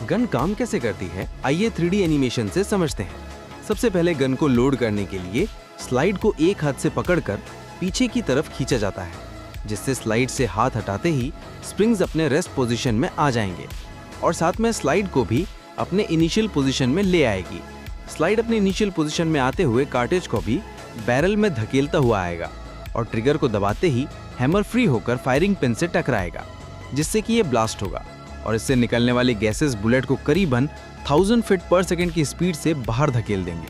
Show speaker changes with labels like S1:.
S1: Gun काम कैसे करती है, आइए 3D एनिमेशन से समझते हैं। सबसे पहले गन को लोड करने के लिए स्लाइड को एक हाथ से पकड़कर पीछे की तरफ खींचा जाता है, जिससे स्लाइड से हाथ हटाते ही स्प्रिंग्स अपने रेस्ट पोजीशन में आ जाएंगे और साथ में स्लाइड को भी अपने इनिशियल पोजीशन में ले आएगी। स्लाइड अपने इनिशियल पोजीशन में आते हुए कार्टेज को भी बैरल में धकेलता हुआ आएगा और ट्रिगर को दबाते ही हैमर फ्री होकर फायरिंग पिन से टकराएगा, जिससे कि ये ब्लास्ट होगा और इससे निकलने वाली गैसेस बुलेट को करीबन 1000 फीट पर सेकंड की स्पीड से बाहर धकेल देंगे।